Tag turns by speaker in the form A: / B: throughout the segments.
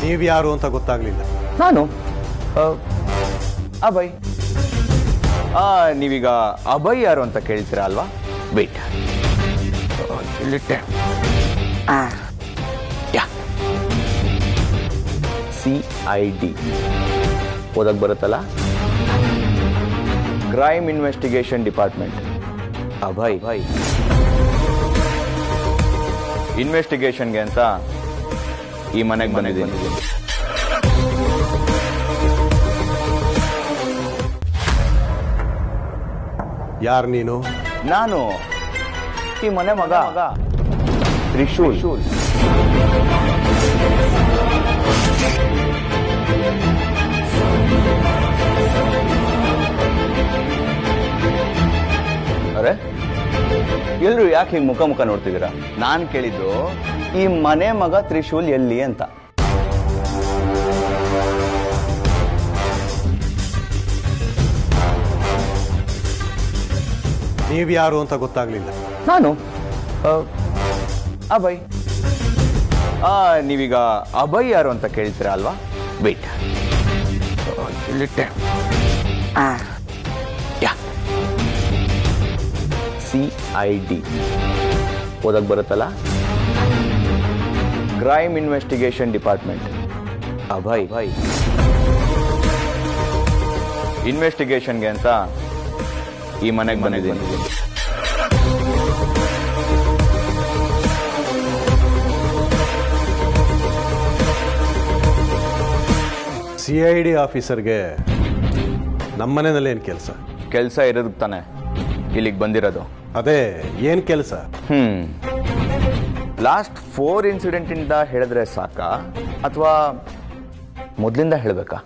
A: ನೀವ್ಯಾರು ಅಂತ ಗೊತ್ತಾಗ್ಲಿಲ್ಲ.
B: ನಾನು ಅಭಯ್. ನೀವೀಗ ಅಭಯ್ ಯಾರು ಅಂತ ಕೇಳ್ತೀರಾ ಅಲ್ವಾ? ವೇಟ್, CID ಓದಕ್ ಬರುತ್ತಲ್ಲ, ಕ್ರೈಮ್ ಇನ್ವೆಸ್ಟಿಗೇಷನ್ ಡಿಪಾರ್ಟ್ಮೆಂಟ್. ಅಭಯ್ ಇನ್ವೆಸ್ಟಿಗೇಷನ್ಗೆ ಅಂತ ಈ ಮನೆಗೆ ಬಂದಿದ್ದೀನಿ.
A: ಯಾರು ನೀನು?
B: ನಾನು ಈ ಮನೆ ಮಗ ತ್ರಿಶೂಲ್. ಅರೆ, ಎಲ್ರು ಯಾಕೆ ಹಿಂಗ್ ಮುಖ ಮುಖ ನೋಡ್ತಿದ್ದೀರಾ? ನಾನ್ ಕೇಳಿದ್ದು ಈ ಮನೆ ಮಗ ತ್ರಿಶೂಲ್ ಎಲ್ಲಿ ಅಂತ.
A: ನೀವ್ಯಾರು ಅಂತ ಗೊತ್ತಾಗ್ಲಿಲ್ಲ.
B: ನಾನು ಅಭಯ್. ನೀವೀಗ ಅಭಯ್ ಯಾರು ಅಂತ ಕೇಳ್ತೀರಾ ಅಲ್ವಾ? ವೇಟ್, CID ಓದಕ್ ಬರುತ್ತಲ್ಲ, ಕ್ರೈಮ್ ಇನ್ವೆಸ್ಟಿಗೇಷನ್ ಡಿಪಾರ್ಟ್ಮೆಂಟ್. ಅಭಯ್ ಇನ್ವೆಸ್ಟಿಗೇಷನ್ಗೆ ಅಂತ ಈ ಮನೆಗೆ ಬಂದಿದ್ದೀನಿ.
A: CID ಆಫೀಸರ್ಗೆ ನಮ್ಮನೆಯಲ್ಲಿ ಏನು ಕೆಲಸ?
B: ಕೆಲಸ ಇರೋದಕ್ಕೆ ತಾನೆ ಇಲ್ಲಿಗೆ ಬಂದಿರೋದು.
A: ಅದೇ ಏನ್ ಕೆಲಸ?
B: ಲಾಸ್ಟ್ 4 ಇನ್ಸಿಡೆಂಟ್ ಇಂದ ಹೇಳಿದ್ರೆ ಸಾಕಾ ಅಥವಾ ಮೊದಲಿಂದ ಹೇಳಬೇಕಾ?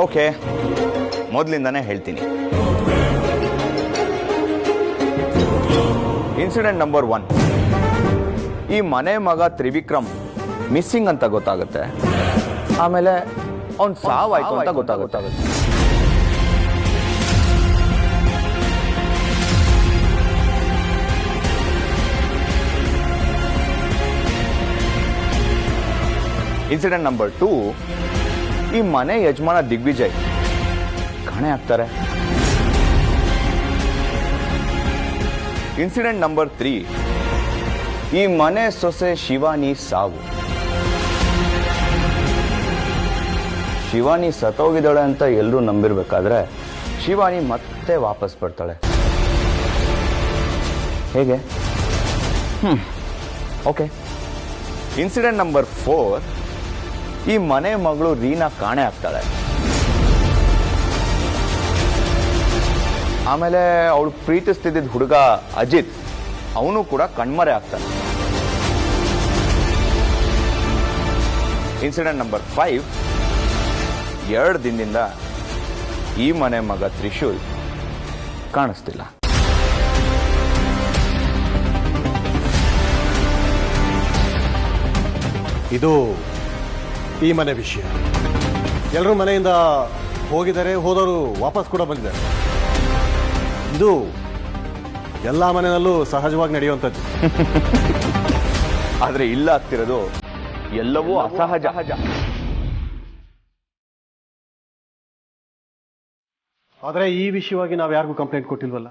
B: ಓಕೆ, ಮೊದಲಿಂದಾನೇ ಹೇಳ್ತೀನಿ. ಇನ್ಸಿಡೆಂಟ್ ನಂಬರ್ 1, ಈ ಮನೆ ಮಗ ತ್ರಿವಿಕ್ರಮ್ ಮಿಸ್ಸಿಂಗ್ ಅಂತ ಗೊತ್ತಾಗುತ್ತೆ. ಆಮೇಲೆ ಅವ್ನು ಸಾವಾಯ್ತು ಅಂತ ಗೊತ್ತಾಗುತ್ತೆ. ಇನ್ಸಿಡೆಂಟ್ ನಂಬರ್ 2, ಈ ಮನೆ ಯಜಮಾನ ದಿಗ್ವಿಜಯ್ ಕಾಣೆ ಆಗ್ತಾರೆ. ಇನ್ಸಿಡೆಂಟ್ ನಂಬರ್ 3, ಈ ಮನೆ ಸೊಸೆ ಶಿವಾನಿ ಸಾವು. ಶಿವಾನಿ ಸತ್ತೋಗಿದ್ದಾಳೆ ಅಂತ ಎಲ್ಲರೂ ನಂಬಿರ್ಬೇಕಾದ್ರೆ ಶಿವಾನಿ ಮತ್ತೆ ವಾಪಸ್ ಬರ್ತಾಳೆ. ಹೇಗೆ? ಓಕೆ. ಇನ್ಸಿಡೆಂಟ್ ನಂಬರ್ 4, ಈ ಮನೆ ಮಗಳು ರೀನಾ ಕಾಣೆ ಆಗ್ತಾಳೆ. ಆಮೇಲೆ ಅವಳು ಪ್ರೀತಿಸ್ತಿದ್ದ ಹುಡುಗ ಅಜಿತ್, ಅವನು ಕೂಡ ಕಣ್ಮರೆ ಆಗ್ತಾನೆ. ಇನ್ಸಿಡೆಂಟ್ ನಂಬರ್ 5, 2 ದಿನದಿಂದ ಈ ಮನೆ ಮಗ ತ್ರಿಶೂಲ್ ಕಾಣಿಸ್ತಿಲ್ಲ.
A: ಇದು ಈ ಮನೆ ವಿಷಯ. ಎಲ್ಲರೂ ಮನೆಯಿಂದ ಹೋಗಿದ್ದಾರೆ, ಹೋದವರು ವಾಪಸ್ ಕೂಡ ಬಂದಿದ್ದಾರೆ. ಇದು ಎಲ್ಲ ಮನೆಯಲ್ಲೂ ಸಹಜವಾಗಿ ನಡೆಯುವಂಥದ್ದು.
B: ಆದ್ರೆ ಇಲ್ಲ ಆಗ್ತಿರೋದು ಎಲ್ಲವೂ ಅಸಹಜ.
A: ಆದರೆ ಈ ವಿಷಯವಾಗಿ ನಾವು ಯಾರಿಗೂ ಕಂಪ್ಲೇಂಟ್ ಕೊಟ್ಟಿಲ್ವಲ್ಲ,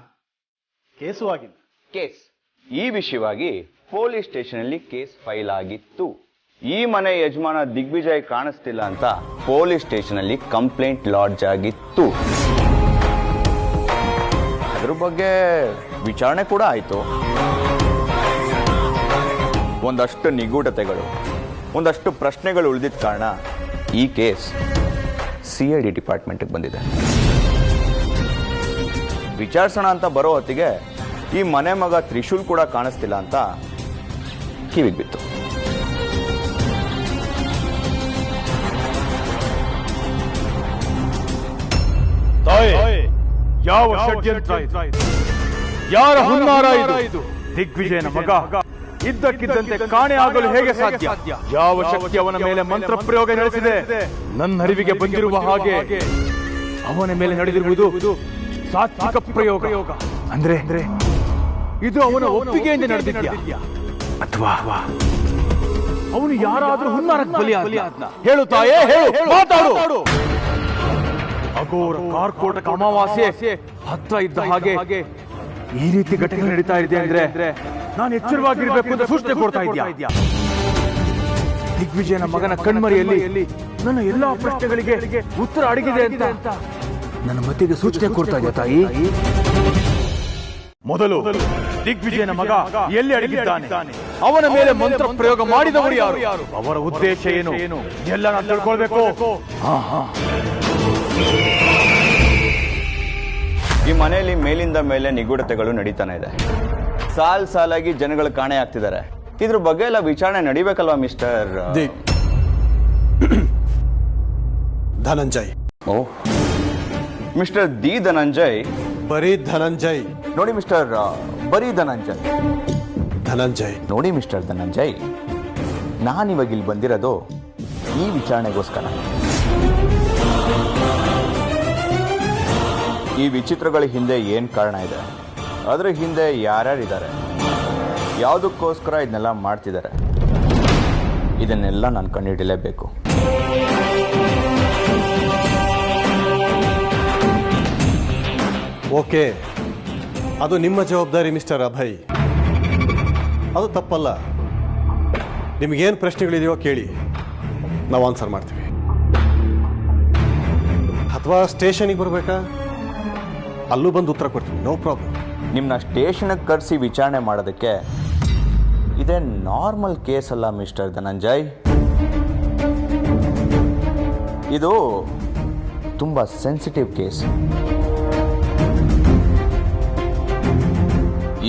A: ಕೇಸು ಆಗಿಲ್ಲ.
B: ಈ ವಿಷಯವಾಗಿ ಪೊಲೀಸ್ ಸ್ಟೇಷನ್ ಅಲ್ಲಿ ಕೇಸ್ ಫೈಲ್ ಆಗಿತ್ತು. ಈ ಮನೆ ಯಜಮಾನ ದಿಗ್ವಿಜಯ್ ಕಾಣಿಸ್ತಿಲ್ಲ ಅಂತ ಪೊಲೀಸ್ ಸ್ಟೇಷನ್ ಅಲ್ಲಿ ಕಂಪ್ಲೇಂಟ್ ಲಾಡ್ಜ್ ಆಗಿತ್ತು. ಅದ್ರ ಬಗ್ಗೆ ವಿಚಾರಣೆ ಕೂಡ ಆಯಿತು. ಒಂದಷ್ಟು ನಿಗೂಢತೆಗಳು, ಒಂದಷ್ಟು ಪ್ರಶ್ನೆಗಳು ಉಳಿದಿದ್ದ ಕಾರಣ ಈ ಕೇಸ್ CID ಡಿಪಾರ್ಟ್ಮೆಂಟ್ಗೆ ಬಂದಿದೆ. ವಿಚಾರಿಸೋಣ ಅಂತ ಬರೋ ಹೊತ್ತಿಗೆ ಈ ಮನೆ ಮಗ ತ್ರಿಶೂಲ್ ಕೂಡ ಕಾಣಿಸ್ತಿಲ್ಲ ಅಂತ ಕಿವಿಗೆ ಬಿತ್ತು.
C: ಯಾವ ಷಡ್ಯಂತ್ರ ಇದು? ಯಾರ ಹುನ್ನಾರ ಇದು? ದಿಗ್ವಿಜಯನ ಮಗ ಇದ್ದಕ್ಕಿದ್ದಂತೆ ಕಾಣೆ ಆಗಲು ಹೇಗೆ ಸಾಧ್ಯ? ಯಾವ ಶಕ್ತಿ ಅವನ ಮೇಲೆ ಮಂತ್ರ ಪ್ರಯೋಗ ನಡೆಸಿದೆ? ನನ್ನ ಅರಿವಿಗೆ ಬಂದಿರುವ ಹಾಗೆ ಅವನ ಮೇಲೆ ನಡೆದಿರುವುದು ಸಾತ್ವಿಕ ಪ್ರಯೋಗ. ಅಂದ್ರೆ ಇದು ಅವನ ಒಪ್ಪಿಗೆಯಿಂದ ನಡೆದಿದೆಯಾ ಅಥವಾ ಅವನು ಯಾರಾದ್ರೂ ಹುನ್ನಾರಕ್ಕೆ ಬಲಿಯಾದ್ನ? ಹೇಳು ತಾಯೇ, ಹೇಳು, ಮಾತಾಡು. ಅಘೋರ ಕಾರ್ಕೋಟಕ ಅಮಾವಾಸ್ಯೆ ಹತ್ರ ಇದ್ದ ಹಾಗೆ ಈ ರೀತಿ ಘಟನೆ ನಡೀತಾ ಇದೆ ಅಂದ್ರೆ ನಾನು ಎಚ್ಚರವಾಗಿರ್ಬೇಕು ಅಂತ ಸೂಚನೆ ಕೊಡ್ತಾ ಇದ್ಯಾ? ದಿಗ್ವಿಜಯನ ಮಗನ ಕಣ್ಮರಿಯಲ್ಲಿ ನನ್ನ ಎಲ್ಲಾ ಪ್ರಶ್ನೆಗಳಿಗೆ ಉತ್ತರ ಅಡಗಿದೆ ಅಂತ ನನ್ನ ಮತಿಗೆ ಸೂಚನೆ ಕೊಡ್ತಾ ಇದೆಯಾ ತಾಯಿ? ಮೊದಲು ದಿಗ್ವಿಜಯನ ಮಗ ಎಲ್ಲಿ ಅಡಗಿದ್ದಾನೆ, ಅವನ ಮೇಲೆ ಮಂತ್ರ ಪ್ರಯೋಗ ಮಾಡಿದವರು ಯಾರು, ಅವರ ಉದ್ದೇಶ ಏನು ಎಲ್ಲ ನಾನು ತಿಳ್ಕೊಳ್ಬೇಕು.
B: ಈ ಮನೆಯಲ್ಲಿ ಮೇಲಿಂದ ಮೇಲೆ ನಿಗೂಢತೆಗಳು ನಡೀತಾನೆ ಇದೆ. ಸಾಲಾಗಿ ಜನಗಳು ಕಾಣೆ ಆಗ್ತಿದ್ದಾರೆ. ಇದ್ರ ಬಗ್ಗೆ ಎಲ್ಲ ವಿಚಾರಣೆ ನಡಿಬೇಕಲ್ವಾ ಮಿಸ್ಟರ್
A: ಧನಂಜಯ್?
B: ಓ ಮಿಸ್ಟರ್ ದಿ ಧನಂಜಯ್?
A: ಬರೀ ಧನಂಜಯ್
B: ನೋಡಿ ಮಿಸ್ಟರ್, ಬರೀ ಧನಂಜಯ್.
A: ಧನಂಜಯ್
B: ನೋಡಿ ಮಿಸ್ಟರ್ ಧನಂಜಯ್, ನಾನಿವಾಗ ಇಲ್ಲಿ ಬಂದಿರೋದು ಈ ವಿಚಾರಣೆಗೋಸ್ಕರ. ಈ ವಿಚಿತ್ರಗಳ ಹಿಂದೆ ಏನು ಕಾರಣ ಇದೆ, ಅದರ ಹಿಂದೆ ಯಾರ್ಯಾರಿದ್ದಾರೆ, ಯಾವುದಕ್ಕೋಸ್ಕರ ಇದನ್ನೆಲ್ಲ ಮಾಡ್ತಿದ್ದಾರೆ, ಇದನ್ನೆಲ್ಲ ನಾನು ಕಂಡುಹಿಡಿಯಲೇಬೇಕು.
A: ಓಕೆ, ಅದು ನಿಮ್ಮ ಜವಾಬ್ದಾರಿ ಮಿಸ್ಟರ್ ಅಭಯ್. ಅದು ತಪ್ಪಲ್ಲ. ನಿಮಗೇನು ಪ್ರಶ್ನೆಗಳಿದೆಯೋ ಕೇಳಿ, ನಾವು ಆನ್ಸರ್ ಮಾಡ್ತೀವಿ. ಅಥವಾ ಸ್ಟೇಷನಿಗೆ ಬರಬೇಕಾ, ಅಲ್ಲೂ ಬಂದು ಉತ್ತರ ಕೊಡ್ತೀವಿ, ನೋ ಪ್ರಾಬ್ಲಮ್.
B: ನಿಮ್ಮನ್ನ ಸ್ಟೇಷನ್ಗೆ ಕರೆಸಿ ವಿಚಾರಣೆ ಮಾಡೋದಕ್ಕೆ ಇದೇ ನಾರ್ಮಲ್ ಕೇಸ್ ಅಲ್ಲ ಮಿಸ್ಟರ್ ಧನಂಜಯ್. ಇದು ತುಂಬ ಸೆನ್ಸಿಟಿವ್ ಕೇಸ್.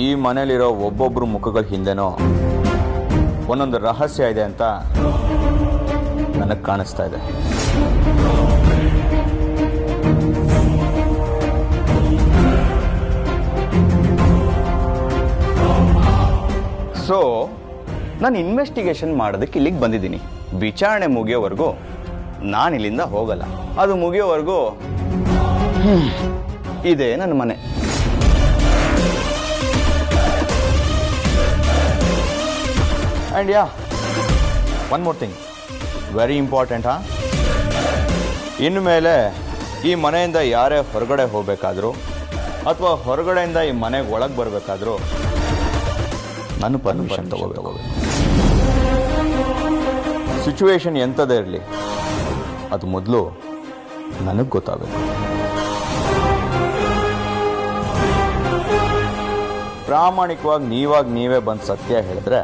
B: ಈ ಮನೇಲಿರೋ ಒಬ್ಬೊಬ್ಬರು ಮುಖಗಳ ಹಿಂದೆನೋ ಒಂದೊಂದು ರಹಸ್ಯ ಇದೆ ಅಂತ ನನಗೆ ಕಾಣಿಸ್ತಾ ಇದೆ. ಸೊ ನಾನು ಇನ್ವೆಸ್ಟಿಗೇಷನ್ ಮಾಡೋದಕ್ಕೆ ಇಲ್ಲಿಗೆ ಬಂದಿದ್ದೀನಿ. ವಿಚಾರಣೆ ಮುಗಿಯೋವರೆಗೂ ನಾನು ಇಲ್ಲಿಂದ ಹೋಗಲ್ಲ. ಅದು ಮುಗಿಯೋವರೆಗೂ ಇದೇ ನನ್ನ ಮನೆ. And yeah, one more thing, very important. ಇನ್ನು ಮೇಲೆ ಈ ಮನೆಯಿಂದ ಯಾರೇ ಹೊರಗಡೆ ಹೋಗಬೇಕಾದ್ರೂ ಅಥವಾ ಹೊರಗಡೆಯಿಂದ ಈ ಮನೆಗೆ ಒಳಗೆ ಬರಬೇಕಾದ್ರೂ ನಾನು ಪರ್ಮಿಷನ್ ತಗೋಬೇಕು. ಸಿಚುವೇಶನ್ ಎಂಥದೇ ಇರಲಿ, ಅದು ಮೊದಲು ನನಗೆ ಗೊತ್ತಾಗಬೇಕು. ಪ್ರಾಮಾಣಿಕವಾಗಿ ನೀವೇ ಬಂದು ಸತ್ಯ ಹೇಳಿದ್ರೆ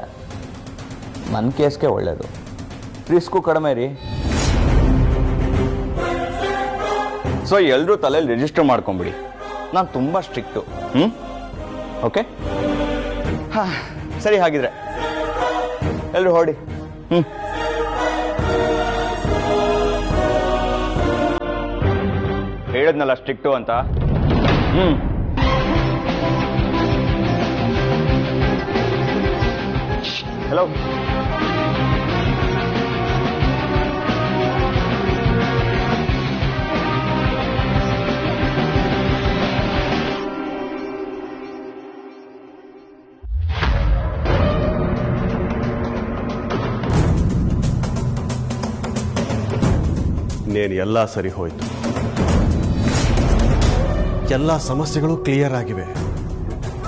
B: ನನ್ನ ಕೇಸ್ಗೆ ಒಳ್ಳೆಯದು, ರಿಸ್ಕು ಕಡಿಮೆ ರೀ. ಸೊ ಎಲ್ಲರೂ ತಲೆಯಲ್ಲಿ ರಿಜಿಸ್ಟರ್ ಮಾಡ್ಕೊಂಬಿಡಿ, ನಾನು ತುಂಬ ಸ್ಟ್ರಿಕ್ಟು. ಓಕೆ, ಹಾಂ ಸರಿ, ಹಾಗಿದ್ರೆ ಎಲ್ಲರೂ ಹೊರಡಿ. ಹೇಳಿದ್ನಲ್ಲ ಸ್ಟ್ರಿಕ್ಟು ಅಂತ. ಹಲೋ,
A: ಇನ್ನೇನು ಎಲ್ಲ ಸರಿ ಹೋಯ್ತು. ಎಲ್ಲ ಸಮಸ್ಯೆಗಳು ಕ್ಲಿಯರ್ ಆಗಿವೆ.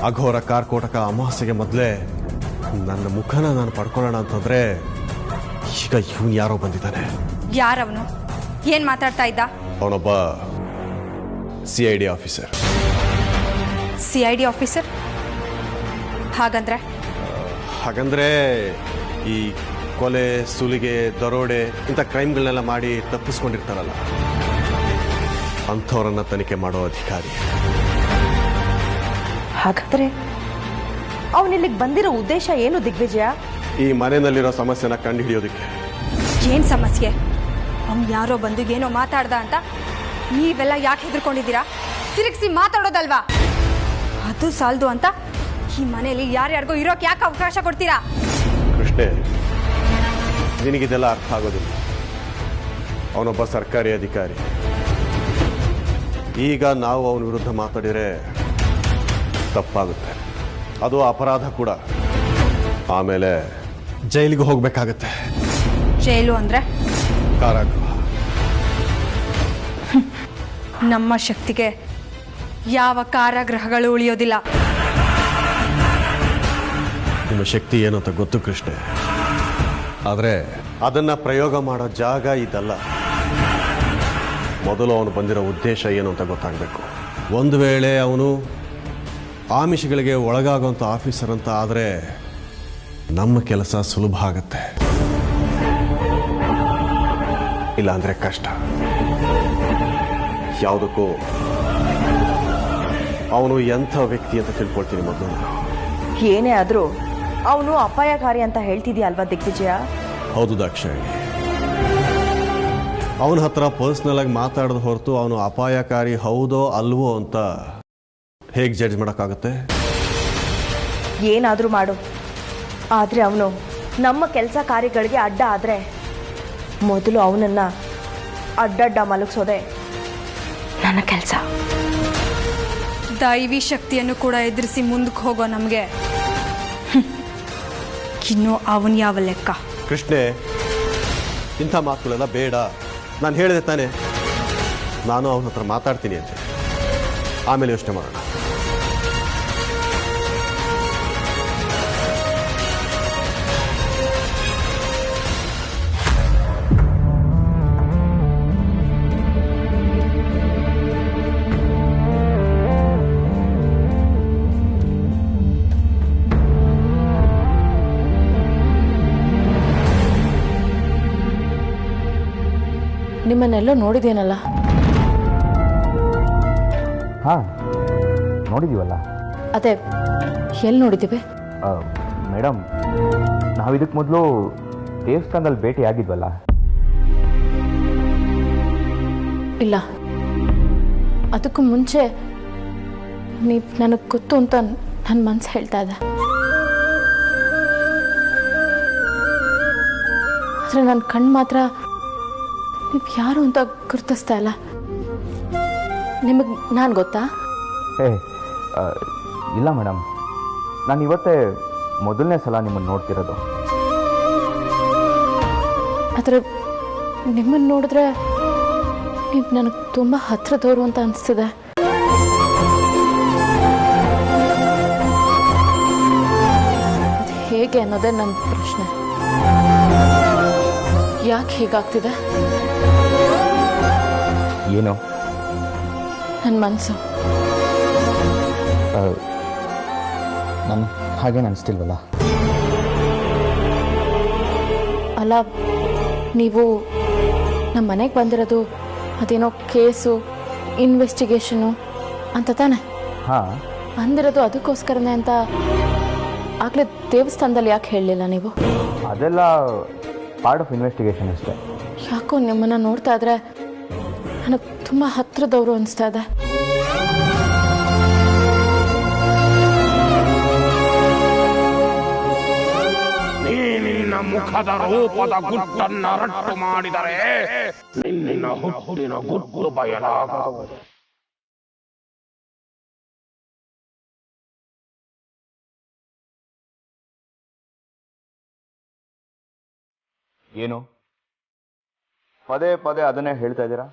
A: ಅಘೋರ ಕಾರ್ಕೋಟಕ ಅಮಾವಾಸ್ಯೆಗೆ ಮೊದಲೇ ನನ್ನ ಮುಖನ ನಾನು ಪಡ್ಕೊಳ್ಳೋಣ ಅಂತಂದ್ರೆ ಈಗ ಇವನು ಯಾರೋ ಬಂದಿದ್ದಾನೆ.
D: ಯಾರವನು? ಏನ್ ಮಾತಾಡ್ತಾ ಇದ್ದ?
A: ಅವನೊಬ್ಬ CID ಆಫೀಸರ್.
D: CID officer? ಹಾಗಂದ್ರೆ
A: ಈ ಕೊಲೆ, ಸುಲಿಗೆ, ದರೋಡೆ ಇಂಥ ಕ್ರೈಮ್ಗಳನ್ನೆಲ್ಲ ಮಾಡಿ ತಪ್ಪಿಸ್ಕೊಂಡಿರ್ತಾರಲ್ಲ, ಅಂಥವ್ರನ್ನ ತನಿಖೆ ಮಾಡೋ ಅಧಿಕಾರಿ.
E: ಹಾಗಾದ್ರೆ ಅವನಿಲ್ಲಿಗೆ ಬಂದಿರೋ ಉದ್ದೇಶ ಏನು ದಿಗ್ವಿಜಯ?
A: ಈ ಮನೆಯಲ್ಲಿರೋ ಸಮಸ್ಯೆನ ಕಂಡು ಹಿಡಿಯೋದಕ್ಕೆ.
D: ಏನ್ ಸಮಸ್ಯೆ? ಅವ್ನು ಯಾರೋ ಬಂದು ಏನೋ ಮಾತಾಡ್ದ ಅಂತ ನೀವೆಲ್ಲ ಯಾಕೆ ಹೆದರ್ಕೊಂಡಿದ್ದೀರಾ? ತಿರುಗಿಸಿ ಮಾತಾಡೋದಲ್ವಾ? ಅದು ಸಾಲದು ಅಂತ ಈ ಮನೆಯಲ್ಲಿ ಯಾರ್ಯಾರಿಗೂ ಇರೋಕೆ ಯಾಕೆ ಅವಕಾಶ ಕೊಡ್ತೀರಾ?
A: ಕೃಷ್ಣೆ, ನಿನಗಿದೆಲ್ಲ ಅರ್ಥ ಆಗೋದಿಲ್ಲ. ಅವನೊಬ್ಬ ಸರ್ಕಾರಿ ಅಧಿಕಾರಿ. ಈಗ ನಾವು ಅವನ ವಿರುದ್ಧ ಮಾತಾಡಿದರೆ ತಪ್ಪಾಗುತ್ತೆ, ಅದು ಅಪರಾಧ ಕೂಡ. ಆಮೇಲೆ ಜೈಲಿಗೆ ಹೋಗ್ಬೇಕಾಗತ್ತೆ.
D: ಜೈಲು ಅಂದ್ರೆ
A: ಕಾರಾಗೃಹ.
D: ನಮ್ಮ ಶಕ್ತಿಗೆ ಯಾವ ಕಾರಾಗೃಹಗಳು ಉಳಿಯೋದಿಲ್ಲ.
A: ನಿಮ್ಮ ಶಕ್ತಿ ಏನು ಅಂತ ಗೊತ್ತು ಕೃಷ್ಣೆ, ಆದರೆ ಅದನ್ನ ಪ್ರಯೋಗ ಮಾಡೋ ಜಾಗ ಇದಲ್ಲ. ಮೊದಲು ಅವನು ಬಂದಿರೋ ಉದ್ದೇಶ ಏನು ಅಂತ ಗೊತ್ತಾಗಬೇಕು. ಒಂದು ವೇಳೆ ಅವನು ಆಮಿಷಗಳಿಗೆ ಒಳಗಾಗುವಂಥ ಆಫೀಸರ್ ಅಂತ ಆದರೆ ನಮ್ಮ ಕೆಲಸ ಸುಲಭ ಆಗತ್ತೆ, ಇಲ್ಲಾಂದ್ರೆ ಕಷ್ಟ. ಯಾವುದಕ್ಕೂ ಅವನು ಎಂಥ ವ್ಯಕ್ತಿ ಅಂತ ತಿಳ್ಕೊಳ್ತೀನಿ ಮೊದಲು.
E: ಏನೇ ಆದರೂ ಅವನು ಅಪಾಯಕಾರಿ ಅಂತ ಹೇಳ್ತಿದ್ಯಾ ಅಲ್ವಾ ದಿಗ್ವಿಜಯ?
A: ಹೌದು ದಾಕ್ಷಾಯಿಣಿ, ಅವನ ಹತ್ರ ಪರ್ಸ್ನಲ್ ಆಗಿ ಮಾತಾಡದ ಹೊರತು ಅವನು ಅಪಾಯಕಾರಿ ಹೌದೋ ಅಲ್ವೋ ಅಂತ ಹೇಗೆ ಜಡ್ಜ್ ಮಾಡೋಕ್ಕಾಗುತ್ತೆ?
E: ಏನಾದರೂ ಮಾಡು, ಆದರೆ ಅವನು ನಮ್ಮ ಕೆಲಸ ಕಾರ್ಯಗಳಿಗೆ ಅಡ್ಡ ಆದರೆ ಮೊದಲು ಅವನನ್ನು ಅಡ್ಡಡ್ಡ ಮಲಗಿಸೋದೆ ನನ್ನ ಕೆಲಸ.
D: ದೈವಿ ಶಕ್ತಿಯನ್ನು ಕೂಡ ಎದುರಿಸಿ ಮುಂದಕ್ಕೆ ಹೋಗೋ ನಮಗೆ ಇನ್ನು ಅವನ್ ಯಾವ ಲೆಕ್ಕ?
A: ಕೃಷ್ಣೆ, ಇಂಥ ಮಾತುಗಳೆಲ್ಲ ಬೇಡ. ನಾನು ಹೇಳಿದೆ ತಾನೆ, ನಾನು ಅವನ ಹತ್ರ ಮಾತಾಡ್ತೀನಿ ಅಂತ. ಆಮೇಲೆ ಯೋಚನೆ ಮಾಡೋಣ.
F: ನಿಮ್ಮನ್ನೆಲ್ಲೋ ನೋಡಿದೇನಲ್ಲ?
G: ಹಾಂ, ನೋಡಿದ್ದೀವಲ್ಲ.
F: ಅದೇ ಎಲ್ಲಿ ನೋಡಿದ್ದೀವಿ?
G: ಮೇಡಮ್, ನಾವು ಇದಕ್ಕೆ ಮೊದಲು ದೇವಸ್ಥಾನದಲ್ಲಿ ಭೇಟಿ ಆಗಿದ್ವಲ್ಲ?
F: ಇಲ್ಲ, ಅದಕ್ಕೂ ಮುಂಚೆ ನೀವು ನನಗೆ ಗೊತ್ತು ಅಂತ ನನ್ನ ಮನಸ್ಸು ಹೇಳ್ತಾ ಇದೆ. ಆದರೆ ನನ್ನ ಕಣ್ಣು ಮಾತ್ರ ನೀವು ಯಾರು ಅಂತ ಗುರ್ತಿಸ್ತಾ ಇಲ್ಲ. ನಿಮಗೆ ನಾನು ಗೊತ್ತಾ?
G: ಇಲ್ಲ ಮೇಡಮ್, ನಾನು ಇವತ್ತೇ ಮೊದಲನೇ ಸಲ ನಿಮ್ಮನ್ನು ನೋಡ್ತಿರೋದು.
F: ಆದರೆ ನಿಮ್ಮನ್ನು ನೋಡಿದ್ರೆ ನೀವು ನನಗೆ ತುಂಬ ಹತ್ತಿರದವರು ಅಂತ ಅನಿಸ್ತಿದೆ. ಅದು ಹೇಗೆ ಅನ್ನೋದೇ ನನ್ನ ಪ್ರಶ್ನೆ. ಯಾಕೆ ಹೀಗಾಗ್ತಿದೆ?
G: ಏನು?
F: ನನ್ನ ಮನಸ್ಸು.
G: ನಾನು ಹಾಗೇನು ಅನಿಸ್ತಿಲ್ವಲ್ಲ?
F: ಅಲ್ಲ, ನೀವು ನಮ್ಮ ಮನೆಗೆ ಬಂದಿರೋದು ಅದೇನೋ ಕೇಸು ಇನ್ವೆಸ್ಟಿಗೇಷನು ಅಂತ ತಾನೆ?
G: ಹಾಂ,
F: ಬಂದಿರೋದು ಅದಕ್ಕೋಸ್ಕರನೇ ಅಂತ ಆಗಲೇ ದೇವಸ್ಥಾನದಲ್ಲಿ ಯಾಕೆ ಹೇಳಲಿಲ್ಲ ನೀವು?
G: ಅದೆಲ್ಲ ಪಾರ್ಟ್ ಆಫ್ ಇನ್ವೆಸ್ಟಿಗೇಷನ್ ಅಷ್ಟೇ.
F: ಯಾಕೋ ನಿಮ್ಮನ್ನು ನೋಡ್ತಾ ಇದ್ರೆ ನನಗೆ ತುಂಬ ಹತ್ತಿರದವರು ಅನಿಸ್ತಾ ಇದೆ.
H: ನಿನ್ನ ಮುಖದ ರೂಪದ ಗುಟ್ಟನ್ನ ರಟ್ಟು ಮಾಡಿದರೆ ನಿನ್ನ ಹುಟ್ಟಿನ ಗುಟ್ಟು ಬಯಲಾಗುವುದು.
B: ಏನು ಪದೇ ಪದೇ ಅದನ್ನೇ ಹೇಳ್ತಾ ಇದ್ದೀರಾ?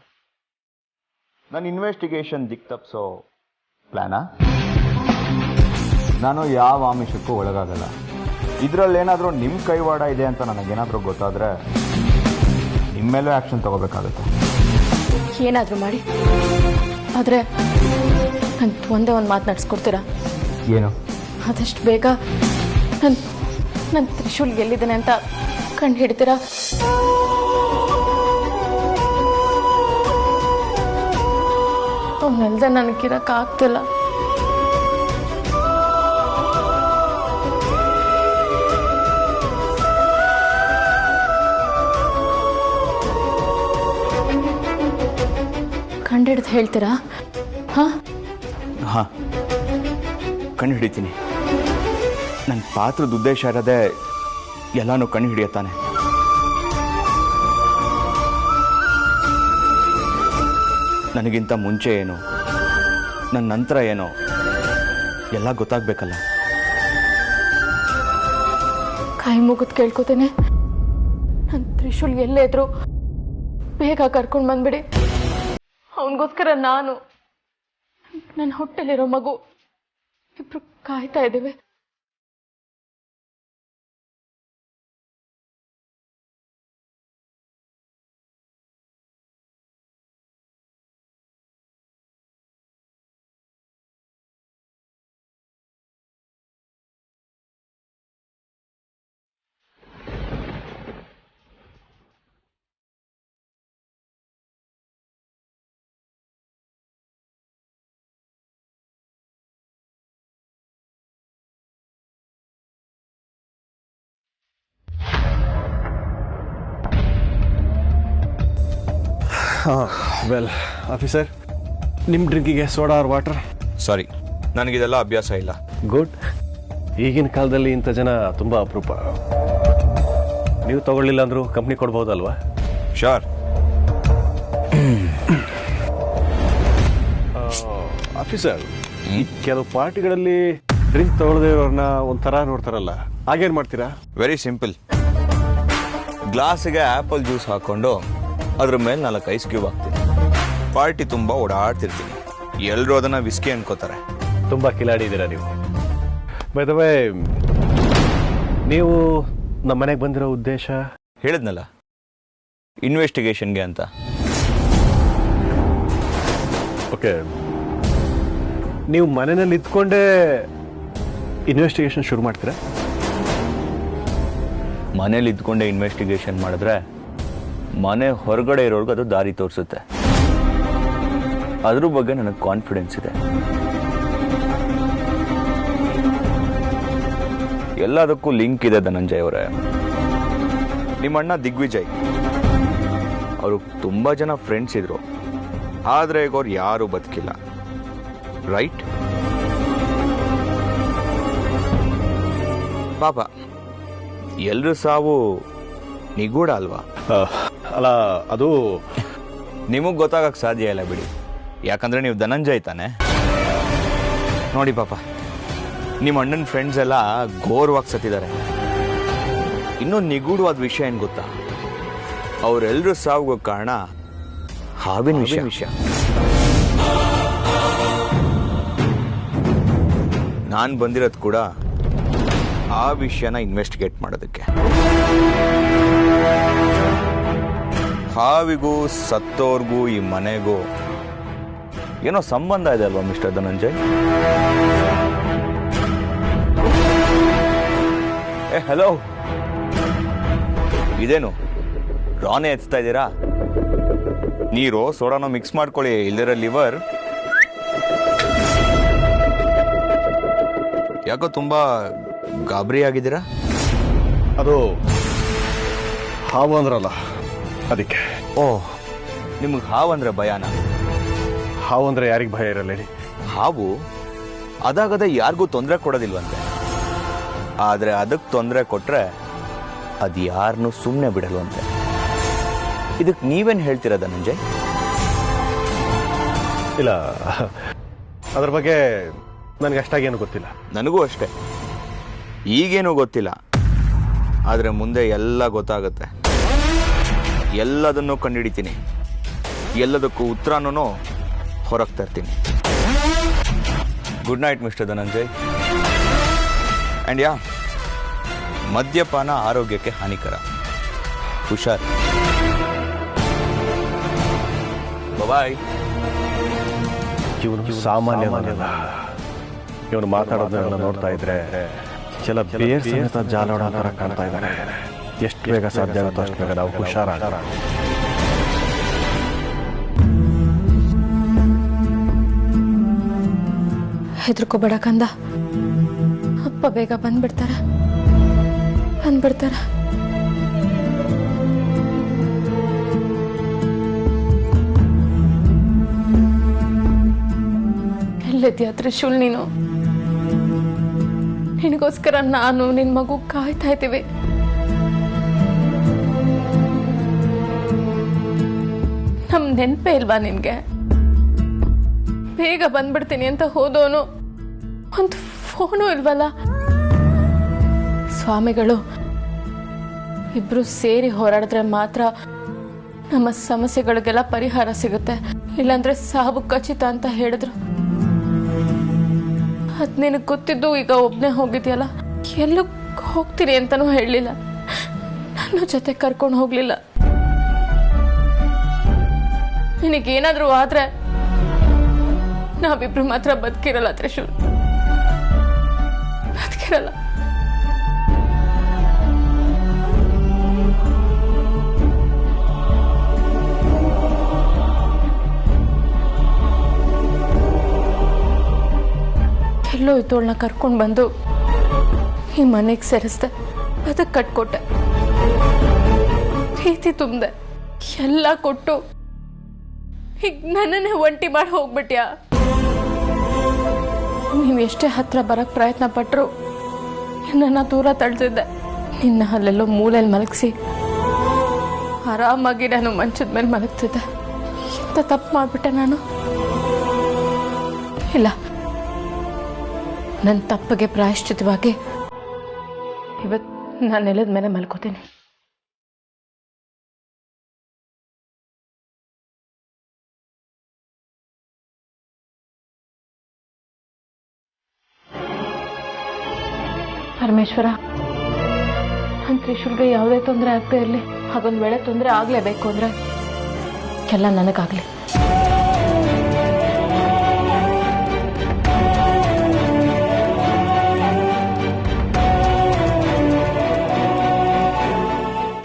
B: ನನ್ನ ಇನ್ವೆಸ್ಟಿಗೇಷನ್ ದಿಕ್ ತಪ್ಪಿಸೋ ಪ್ಲಾನಾ? ನಾನು ಯಾವ ಆಮಿಷಕ್ಕೂ ಒಳಗಾಗಲ್ಲ. ಇದರಲ್ಲೇನಾದರೂ ನಿಮ್ಮ ಕೈವಾಡ ಇದೆ ಅಂತ ನನಗೇನಾದರೂ ಗೊತ್ತಾದರೆ ನಿಮ್ಮ ಮೇಲೂ ಆ್ಯಕ್ಷನ್ ತಗೋಬೇಕಾಗುತ್ತೆ.
F: ಏನಾದರೂ ಮಾಡಿ, ಆದರೆ ನಾನು ಒಂದೇ ಒಂದು ಮಾತು ನಡೆಸ್ಕೊಡ್ತೀರಾ?
G: ಏನು?
F: ಆದಷ್ಟು ಬೇಗ ನನ್ನ ತ್ರಿಶೂಲ್ ಗೆಲ್ಲಿದ್ದೇನೆ ಅಂತ ಕಂಡು ಹಿಡ್ತೀರಾ? ಅವನಲ್ದೆ ನನಗಿರೋಕ್ಕಾಗ್ತಿಲ್ಲ. ಕಂಡಿಡ್ದು ಹೇಳ್ತೀರಾ? ಹಾಂ
B: ಹಾಂ, ಕಂಡು ಹಿಡಿತೀನಿ. ನನ್ನ ಪಾತ್ರದ ಉದ್ದೇಶ ಇರೋದೇ ಎಲ್ಲನೂ ಕಂಡು ಹಿಡಿಯುತ್ತಾನೆ. ನನಗಿಂತ ಮುಂಚೆ ಏನು, ನನ್ನ ನಂತರ ಏನೋ ಎಲ್ಲ ಗೊತ್ತಾಗಬೇಕಲ್ಲ.
F: ಕೈ ಮುಗಿದು ಕೇಳ್ಕೊತೇನೆ, ನನ್ನ ತ್ರಿಶೂಲ್ ಎಲ್ಲೇ ಇದ್ರು ಬೇಗ ಕರ್ಕೊಂಡು ಬಂದ್ಬಿಡಿ. ಅವನಿಗೋಸ್ಕರ ನಾನು, ನನ್ನ ಹೊಟ್ಟೆಲಿರೋ ಮಗು ಇಬ್ರು ಕಾಯ್ತಾ ಇದ್ದೇವೆ.
A: ವೆಲ್ ಆಫೀಸರ್, ನಿಮ್ಮ ಡ್ರಿಂಕಿಗೆ ಸೋಡಾ ಆರ್ ವಾಟರ್?
B: ಸಾರಿ, ನನಗಿದೆಲ್ಲ ಅಭ್ಯಾಸ ಇಲ್ಲ.
A: ಗುಡ್. ಈಗಿನ ಕಾಲದಲ್ಲಿ ಇಂಥ ಜನ ತುಂಬ ಅಪರೂಪ. ನೀವು ತಗೊಳ್ಳಿಲ್ಲ ಅಂದರೂ ಕಂಪ್ನಿ ಕೊಡ್ಬೋದಲ್ವಾ?
B: ಶೋರ್.
A: ಆಫೀಸರ್, ಕೆಲವು ಪಾರ್ಟಿಗಳಲ್ಲಿ ಡ್ರಿಂಕ್ ತಗೊಳ್ಳದೇ ಇರೋರನ್ನ ಒಂಥರ ನೋಡ್ತಾರಲ್ಲ, ಹಾಗೇನು ಮಾಡ್ತೀರಾ?
B: Very simple. ಗ್ಲಾಸಿಗೆ ಆ್ಯಪಲ್ ಜ್ಯೂಸ್ ಹಾಕ್ಕೊಂಡು ಅದ್ರ ಮೇಲೆ 4 ಐಸ್ ಕ್ಯೂಬ್ ಹಾಕ್ತೀನಿ. ಪಾರ್ಟಿ ತುಂಬ ಓಡಾಡ್ತಿರ್ತೀನಿ. ಎಲ್ಲರೂ ಅದನ್ನು ವಿಸ್ಕಿ ಅನ್ಕೋತಾರೆ.
A: ತುಂಬ ಕಿಲಾಡಿ ಇದ್ದೀರಾ ನೀವು. ಬೈ ದ ವೇ, ನೀವು ನಮ್ಮ ಮನೆಗೆ ಬಂದಿರೋ ಉದ್ದೇಶ?
B: ಹೇಳಿದ್ನಲ್ಲ, ಇನ್ವೆಸ್ಟಿಗೇಷನ್ಗೆ ಅಂತ.
A: ಓಕೆ, ನೀವು ಮನೆಯಲ್ಲಿ ಇದ್ಕೊಂಡೇ ಇನ್ವೆಸ್ಟಿಗೇಷನ್ ಶುರು ಮಾಡ್ತೀರಾ?
B: ಮನೇಲಿ ಇದ್ಕೊಂಡೆ ಇನ್ವೆಸ್ಟಿಗೇಷನ್ ಮಾಡಿದ್ರೆ ಮನೆ ಹೊರಗಡೆ ಇರೋರ್ಗು ಅದು ದಾರಿ ತೋರಿಸುತ್ತೆ. ಅದ್ರ ಬಗ್ಗೆ ನನಗೆ ಕಾನ್ಫಿಡೆನ್ಸ್ ಇದೆ. ಎಲ್ಲದಕ್ಕೂ ಲಿಂಕ್ ಇದೆ ಧನಂಜಯ್ ಅವರೇ. ನಿಮ್ಮಣ್ಣ ದಿಗ್ವಿಜಯ್ ಅವರು ತುಂಬ ಜನ ಫ್ರೆಂಡ್ಸ್ ಇದ್ರು, ಆದರೆ ಈಗ ಅವ್ರು ಯಾರೂ ಬದುಕಿಲ್ಲ, ರೈಟ್? ಪಾಪ ಎಲ್ಲರೂ ಸಾವು ನಿಗೂಢ ಅಲ್ವಾ?
A: ಅಲ್ಲ, ಅದು
B: ನಿಮಗೆ ಗೊತ್ತಾಗಕ್ಕೆ ಸಾಧ್ಯ ಇಲ್ಲ ಬಿಡಿ, ಯಾಕಂದರೆ ನೀವು ಧನಂಜಯ್ ತಾನೆ. ನೋಡಿ ಪಾಪ, ನಿಮ್ಮ ಅಣ್ಣನ ಫ್ರೆಂಡ್ಸ್ ಎಲ್ಲ ಘೋರವಾಗಿ ಸತ್ತಿದ್ದಾರೆ. ಇನ್ನೊಂದು ನಿಗೂಢವಾದ ವಿಷಯ ಏನು ಗೊತ್ತಾ? ಅವರೆಲ್ಲರೂ ಸಾವುಗೋ ಕಾರಣ ಹಾವಿನ ವಿಷಯ. ನಾನು ಬಂದಿರೋದು ಕೂಡ ಆ ವಿಷಯನ ಇನ್ವೆಸ್ಟಿಗೇಟ್ ಮಾಡೋದಕ್ಕೆ. ಹಾವಿಗೂ ಸತ್ತೋರ್ಗೂ ಈ ಮನೆಗೂ ಏನೋ ಸಂಬಂಧ ಇದೆ ಅಲ್ವಾ ಮಿಸ್ಟರ್ ಧನಂಜಯ್? ಹಲೋ, ಇದೇನು ರಾನೇ ಎತ್ತಾ ಇದ್ದೀರಾ? ನೀರು ಸೋಡಾನೋ ಮಿಕ್ಸ್ ಮಾಡ್ಕೊಳ್ಳಿ, ಇಲ್ಲದಿರೋ ಲಿವರ್. ಯಾಕೋ ತುಂಬಾ ಗಾಬರಿ ಆಗಿದ್ದೀರಾ?
A: ಅದು ಹಾವು ಅಂದ್ರಲ್ಲ, ಅದಕ್ಕೆ.
B: ಓಹ್, ನಿಮ್ಗೆ ಹಾವು ಅಂದ್ರೆ ಭಯನ?
A: ಹಾವು ಅಂದ್ರೆ ಯಾರಿಗೆ ಭಯ ಇರಲ್ಲ ಹೇಳಿ?
B: ಹಾವು ಅದಾಗದೆ ಯಾರಿಗೂ ತೊಂದರೆ ಕೊಡೋದಿಲ್ವಂತೆ, ಆದರೆ ಅದಕ್ಕೆ ತೊಂದರೆ ಕೊಟ್ರೆ ಅದು ಯಾರನ್ನೂ ಸುಮ್ಮನೆ ಬಿಡಲ್ವಂತೆ. ಇದಕ್ಕೆ ನೀವೇನು ಹೇಳ್ತೀರಾ ಧನಂಜಯ್?
A: ಇಲ್ಲ, ಅದ್ರ ಬಗ್ಗೆ ನನಗೆ ಅಷ್ಟಾಗೇನು ಗೊತ್ತಿಲ್ಲ.
B: ನನಗೂ ಅಷ್ಟೇ, ಈಗೇನೂ ಗೊತ್ತಿಲ್ಲ, ಆದರೆ ಮುಂದೆ ಎಲ್ಲ ಗೊತ್ತಾಗುತ್ತೆ. ಎಲ್ಲದನ್ನೂ ಕಂಡುಹಿಡಿತೀನಿ, ಎಲ್ಲದಕ್ಕೂ ಉತ್ತರನೂ ಹೊರಗೆ ತರ್ತೀನಿ. Good night mister Dhananjay. And yeah, ಮದ್ಯಪಾನ ಆರೋಗ್ಯಕ್ಕೆ ಹಾನಿಕರ, ಹುಷಾರ್. ಬಾಯ್.
A: ಇವನು ಸಾಮಾನ್ಯನಲ್ಲ. ಇವನು ಮಾತಾಡೋದನ್ನೆಲ್ಲ ನೋಡ್ತಾ ಇದ್ರೆ ಕೆಲ ಬೇರೆ ಸಮೇತ ಜಾಲೋಡ ಥರ ಕಾಣ್ತಾ ಇದ್ದಾರೆ. ಎಷ್ಟು ಬೇಗ ಸಾಧ್ಯ ಆಗುತ್ತೋ ಅಷ್ಟು ಬೇಗ ನಾವು ಹುಷಾರಾಗ.
F: ಹೆದರ್ಕೋಬೇಡ ಕಂದ, ಅಪ್ಪ ಬೇಗ ಬಂದ್ಬಿಡ್ತಾರ. ಎಲ್ಲಿದ್ಯಾ ತ್ರಿಶೂಲ್? ನೀನು, ನಿನಗೋಸ್ಕರ ನಾನು ನಿನ್ ಮಗು ಕಾಯ್ತಾ ಇದ್ದೀವಿ. ನಮ್ ನೆನ್ಪೇ ಇಲ್ವಾ ನಿನ್ಗೆ? ಬೇಗ ಬಂದ್ಬಿಡ್ತೀನಿ ಅಂತ ಹೋದೋನು ಒಂದು ಫೋನು ಇಲ್ವಲ್ಲ. ಸ್ವಾಮಿಗಳು ಇಬ್ರು ಸೇರಿ ಹೋರಾಡಿದ್ರೆ ಮಾತ್ರ ನಮ್ಮ ಸಮಸ್ಯೆಗಳಿಗೆಲ್ಲ ಪರಿಹಾರ ಸಿಗುತ್ತೆ, ಇಲ್ಲಾಂದ್ರೆ ಸಾವು ಖಚಿತ ಅಂತ ಹೇಳಿದ್ರು. ಅದ್ ನಿನಗೆ ಗೊತ್ತಿದ್ದು ಈಗ ಒಬ್ನೇ ಹೋಗಿದ್ಯಲ್ಲ, ಎಲ್ಲೂ ಹೋಗ್ತೀನಿ ಅಂತಾನೂ ಹೇಳಲಿಲ್ಲ, ನನ್ನ ಜೊತೆ ಕರ್ಕೊಂಡು ಹೋಗ್ಲಿಲ್ಲ. ನಿನಗೇನಾದ್ರೂ ಆದ್ರೆ ನಾವಿಬ್ರು ಮಾತ್ರ ಬದುಕಿರಲ್ಲ ತ್ರಿಶೂಲ್, ಬದುಕಿರಲ್ಲ. ಎಲ್ಲೋ ಇದ್ದೋಳನ್ನ ಕರ್ಕೊಂಡು ಬಂದು ಈ ಮನೆಗೆ ಸೇರಿಸ್ದೆ, ಅದಕ್ಕೆ ಕಟ್ಕೊಟ್ಟೆ, ಪ್ರೀತಿ ತುಂಬಿದೆ, ಎಲ್ಲ ಕೊಟ್ಟು ಈಗ ನನ್ನನ್ನೇ ಒಂಟಿ ಮಾಡಿ ಹೋಗ್ಬಿಟ್ಯಾ? ನೀವು ಎಷ್ಟೇ ಹತ್ರ ಬರಕ್ ಪ್ರಯತ್ನ ಪಟ್ಟರು ನನ್ನ ದೂರ ತಳ್ತಿದ್ದೆ. ನಿನ್ನ ಅಲ್ಲೆಲ್ಲೋ ಮೂಲೆಯಲ್ಲಿ ಮಲಗಿಸಿ ಆರಾಮಾಗಿ ನಾನು ಮಂಚದ ಮೇಲೆ ಮಲಗ್ತಿದ್ದೆ. ಎಂತ ತಪ್ಪು ಮಾಡಿಬಿಟ್ಟೆ ನಾನು? ಇಲ್ಲ, ನನ್ನ ತಪ್ಪಿಗೆ ಪ್ರಾಯಶ್ಚಿತವಾಗಿ ಇವತ್ತು ನಾನು ನೆಲದ ಮೇಲೆ ಮಲ್ಕೋತೀನಿ. ಪರಮೇಶ್ವರ, ನನ್ನ ತ್ರಿಶೂಲ್ಗೆ ಯಾವುದೇ ತೊಂದರೆ ಆಗದೆ ಇರಲಿ, ಹಾಗೊಂದು ವೇಳೆ ತೊಂದರೆ ಆಗಲೇಬೇಕು ಅಂದರೆ ಎಲ್ಲ ನನಗಾಗಲಿ.